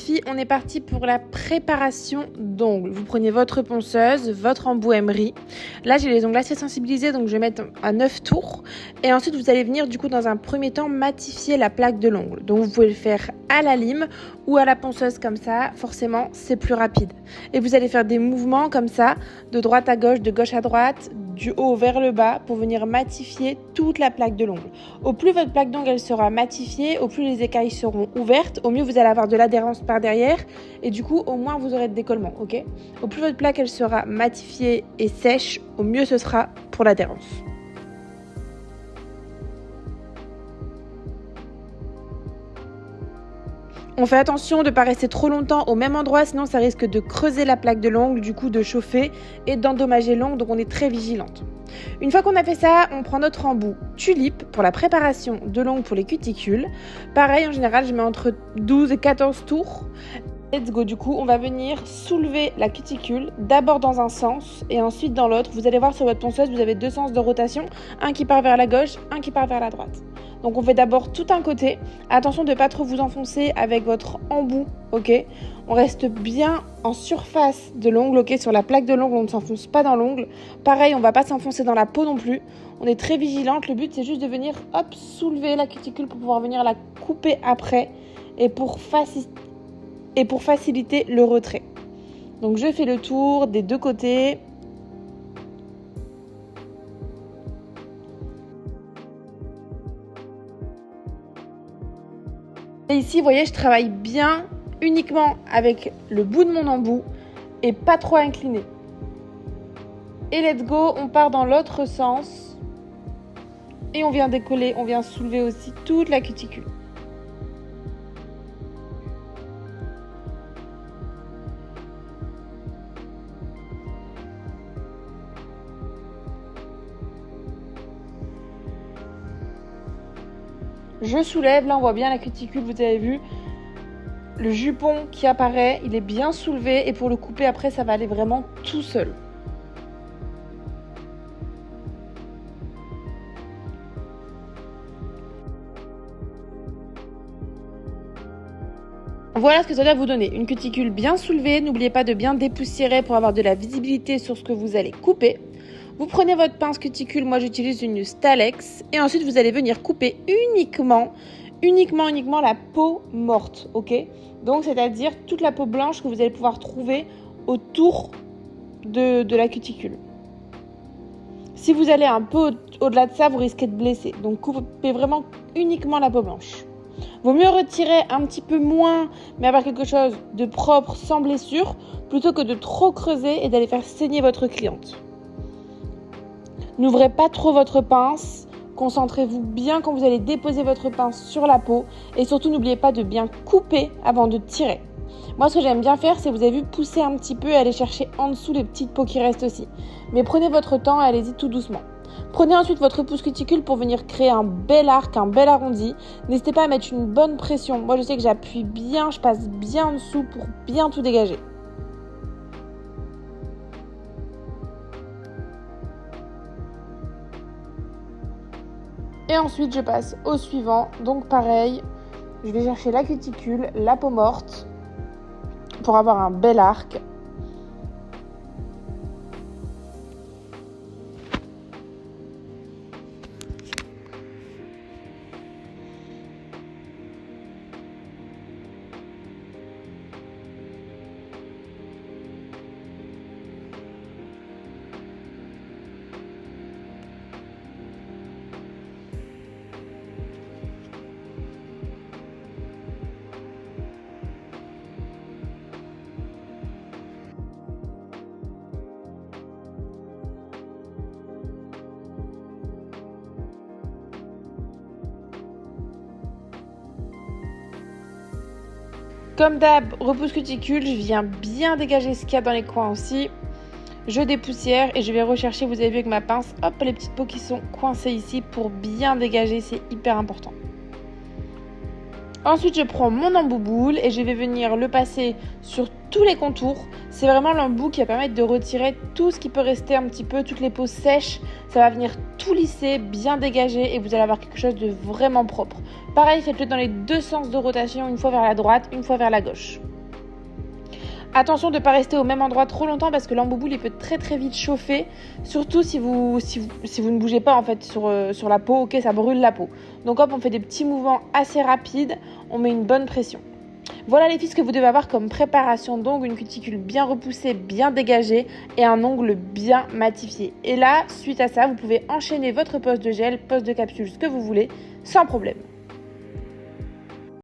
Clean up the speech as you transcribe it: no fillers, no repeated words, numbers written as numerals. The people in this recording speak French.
filles, on est parti pour la préparation d'ongles. Vous prenez votre ponceuse, votre embout emery. Là, j'ai les ongles assez sensibilisés, donc je vais mettre à 9 tours. Et ensuite, vous allez venir du coup dans un premier temps matifier la plaque de l'ongle. Donc vous pouvez le faire à la lime ou à la ponceuse comme ça. Forcément, c'est plus rapide. Et vous allez faire des mouvements comme ça, de droite à gauche, de gauche à droite, du haut vers le bas pour venir matifier toute la plaque de l'ongle. Au plus votre plaque d'ongle elle sera matifiée, au plus les écailles seront ouvertes, au mieux vous allez avoir de l'adhérence par derrière et du coup au moins vous aurez de décollement, ok ? Au plus votre plaque elle sera matifiée et sèche, au mieux ce sera pour l'adhérence. On fait attention de ne pas rester trop longtemps au même endroit, sinon ça risque de creuser la plaque de l'ongle, du coup de chauffer et d'endommager l'ongle, donc on est très vigilante. Une fois qu'on a fait ça, on prend notre embout tulipe pour la préparation de l'ongle pour les cuticules. Pareil, en général, je mets entre 12 et 14 tours. Let's go, du coup, on va venir soulever la cuticule, d'abord dans un sens et ensuite dans l'autre. Vous allez voir sur votre ponceuse, vous avez 2 sens de rotation, un qui part vers la gauche, un qui part vers la droite. Donc on fait d'abord tout un côté. Attention de ne pas trop vous enfoncer avec votre embout, ok ? On reste bien en surface de l'ongle, ok ? Sur la plaque de l'ongle, on ne s'enfonce pas dans l'ongle. Pareil, on ne va pas s'enfoncer dans la peau non plus. On est très vigilante. Le but, c'est juste de venir, hop, soulever la cuticule pour pouvoir venir la couper après et pour faciliter le retrait. Donc je fais le tour des deux côtés. Et ici, vous voyez, je travaille bien uniquement avec le bout de mon embout et pas trop incliné. Et let's go, on part dans l'autre sens et on vient décoller, on vient soulever aussi toute la cuticule. Je soulève, là on voit bien la cuticule, vous avez vu le jupon qui apparaît, il est bien soulevé et pour le couper après ça va aller vraiment tout seul. Voilà ce que ça doit vous donner, une cuticule bien soulevée, n'oubliez pas de bien dépoussiérer pour avoir de la visibilité sur ce que vous allez couper. Vous prenez votre pince cuticule, moi j'utilise une Stalex et ensuite vous allez venir couper uniquement la peau morte, ok ? Donc c'est-à-dire toute la peau blanche que vous allez pouvoir trouver autour de la cuticule. Si vous allez un peu au-delà de ça, vous risquez de blesser. Donc coupez vraiment uniquement la peau blanche. Vaut mieux retirer un petit peu moins, mais avoir quelque chose de propre sans blessure, plutôt que de trop creuser et d'aller faire saigner votre cliente. N'ouvrez pas trop votre pince, concentrez-vous bien quand vous allez déposer votre pince sur la peau et surtout n'oubliez pas de bien couper avant de tirer. Moi ce que j'aime bien faire c'est, vous avez vu, pousser un petit peu et aller chercher en dessous les petites peaux qui restent aussi. Mais prenez votre temps et allez-y tout doucement. Prenez ensuite votre pouce cuticule pour venir créer un bel arc, un bel arrondi. N'hésitez pas à mettre une bonne pression. Moi je sais que j'appuie bien, je passe bien en dessous pour bien tout dégager. Et ensuite, je passe au suivant. Donc pareil, je vais chercher la cuticule, la peau morte, pour avoir un bel arc. Comme d'hab, repousse cuticule, je viens bien dégager ce qu'il y a dans les coins aussi. Je dépoussière et je vais rechercher, vous avez vu avec ma pince, hop, les petites peaux qui sont coincées ici pour bien dégager, c'est hyper important. Ensuite, je prends mon embout boule et je vais venir le passer sur tous les contours. C'est vraiment l'embout qui va permettre de retirer tout ce qui peut rester un petit peu, toutes les peaux sèches. Ça va venir tout lisser, bien dégager et vous allez avoir quelque chose de vraiment propre. Pareil, faites-le dans les deux sens de rotation, une fois vers la droite, une fois vers la gauche. Attention de ne pas rester au même endroit trop longtemps parce que l'embouboule il peut très très vite chauffer, surtout si vous ne bougez pas en fait sur la peau, ok, ça brûle la peau. Donc hop, on fait des petits mouvements assez rapides, on met une bonne pression. Voilà les filles ce que vous devez avoir comme préparation d'ongles, une cuticule bien repoussée, bien dégagée et un ongle bien matifié. Et là, suite à ça, vous pouvez enchaîner votre pose de gel, pose de capsule, ce que vous voulez, sans problème.